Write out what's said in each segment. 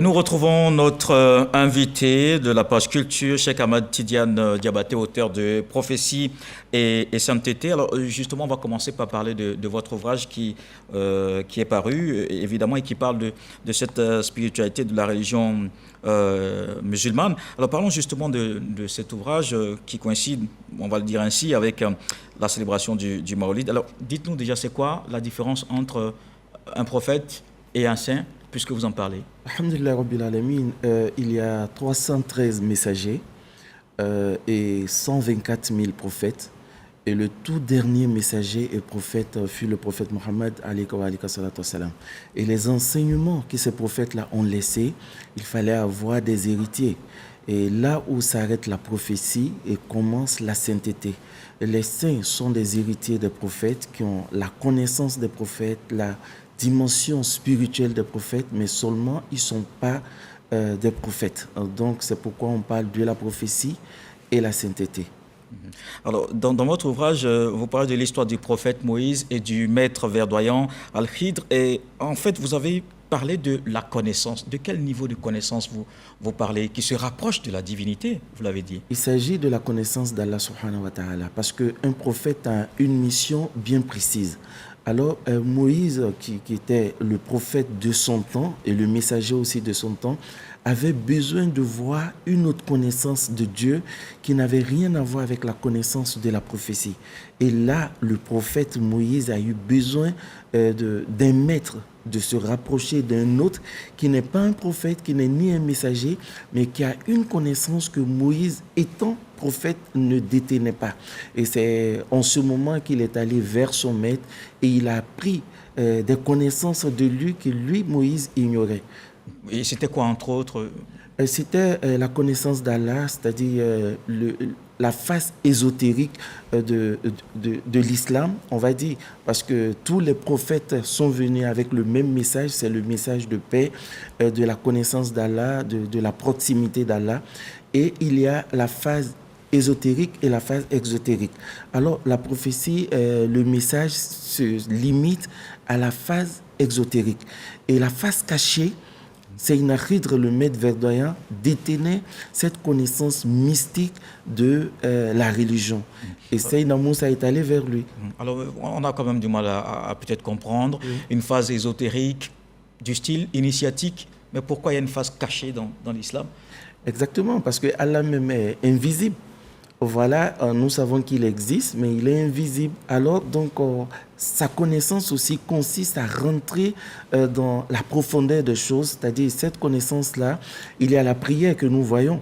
Et nous retrouvons notre invité de la page culture, Cheikh Ahmad Tidiane Diabaté, auteur de Prophétie et Sainteté. Alors justement, on va commencer par parler de votre ouvrage qui est paru, évidemment, et qui parle de cette spiritualité de la religion musulmane. Alors parlons justement de cet ouvrage qui coïncide, on va le dire ainsi, avec la célébration du Maolid. Alors dites-nous déjà, c'est quoi la différence entre un prophète et un saint, puisque vous en parlez? Alhamdulillah Rabbil Alamin, il y a 313 messagers et 124 000 prophètes. Et le tout dernier messager et prophète fut le prophète Mohammed alayhi salatu wassalam. Et les enseignements que ces prophètes-là ont laissés, il fallait avoir des héritiers. Et là où s'arrête la prophétie et commence la sainteté. Les saints sont des héritiers des prophètes qui ont la connaissance des prophètes, la dimension spirituelle des prophètes, mais seulement ils ne sont pas des prophètes. Donc c'est pourquoi on parle de la prophétie et la sainteté. Alors, dans votre ouvrage, vous parlez de l'histoire du prophète Moïse et du maître verdoyant Al-Khidr. Et en fait, vous avez parlé de la connaissance. De quel niveau de connaissance vous parlez, qui se rapproche de la divinité, vous l'avez dit? Il s'agit de la connaissance d'Allah subhanahu wa ta'ala, parce qu'un prophète a une mission bien précise. Alors, Moïse, qui était le prophète de son temps et le messager aussi de son temps, avait besoin de voir une autre connaissance de Dieu qui n'avait rien à voir avec la connaissance de la prophétie. Et là, le prophète Moïse a eu besoin d'un maître, de se rapprocher d'un autre qui n'est pas un prophète, qui n'est ni un messager, mais qui a une connaissance que Moïse, étant prophète, ne détenait pas. Et c'est en ce moment qu'il est allé vers son maître et il a appris des connaissances de lui que lui, Moïse, ignorait. Et c'était quoi, entre autres? C'était la connaissance d'Allah, c'est-à-dire la face ésotérique de l'islam, on va dire, parce que tous les prophètes sont venus avec le même message, c'est le message de paix, de la connaissance d'Allah, de la proximité d'Allah, et il y a la phase ésotérique et la phase exotérique. Alors la prophétie, le message se limite à la phase exotérique, et la phase cachée, Sayyidina Khidr, le maître verdoyant, détenait cette connaissance mystique de la religion. Et Sayyidina Moussa est allé vers lui. Alors, on a quand même du mal à peut-être comprendre une phase ésotérique du style initiatique, mais pourquoi il y a une phase cachée dans l'islam? Exactement, parce que Allah même est invisible. Voilà, nous savons qu'il existe, mais il est invisible. Alors, donc, sa connaissance aussi consiste à rentrer dans la profondeur des choses, c'est-à-dire cette connaissance-là, il y a la prière que nous voyons,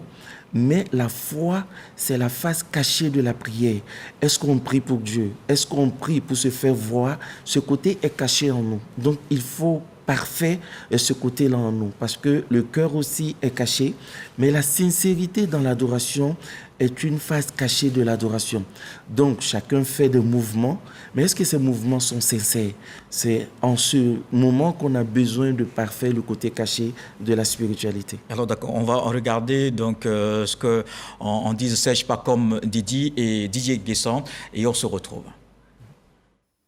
mais la foi, c'est la face cachée de la prière. Est-ce qu'on prie pour Dieu? Est-ce qu'on prie pour se faire voir? Ce côté est caché en nous. Donc, il faut parfait ce côté-là en nous, parce que le cœur aussi est caché, mais la sincérité dans l'adoration est une phase cachée de l'adoration. Donc, chacun fait des mouvements, mais est-ce que ces mouvements sont sincères? C'est en ce moment qu'on a besoin de parfaire le côté caché de la spiritualité. Alors d'accord, on va regarder donc ce que on dit Sèche pas comme Didi et Didier Guessant, et on se retrouve.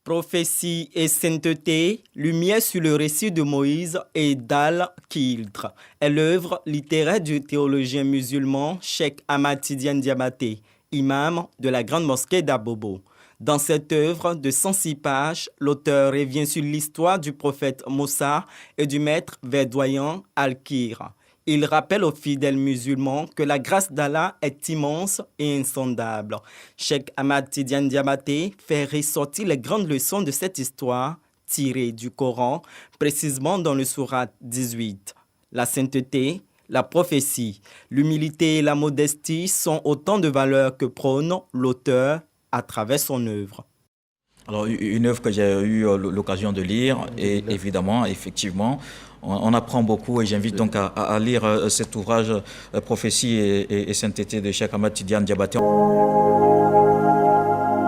Prophétie et sainteté, lumière sur le récit de Moïse et d'Al-Khidr est l'œuvre littéraire du théologien musulman Cheikh Ahmad Tidiane Diabaté, imam de la grande mosquée d'Abobo. Dans cette œuvre de 106 pages, l'auteur revient sur l'histoire du prophète Moussa et du maître verdoyant Al-Khidr. Il rappelle aux fidèles musulmans que la grâce d'Allah est immense et insondable. Cheikh Ahmad Tidiane Diabaté fait ressortir les grandes leçons de cette histoire tirées du Coran, précisément dans le sourate 18. La sainteté, la prophétie, l'humilité et la modestie sont autant de valeurs que prône l'auteur à travers son œuvre. Alors, une œuvre que j'ai eu l'occasion de lire, et évidemment, effectivement, on apprend beaucoup, et j'invite donc à lire cet ouvrage Prophétie et sainteté de Cheikh Ahmad Tidiane Diabaté.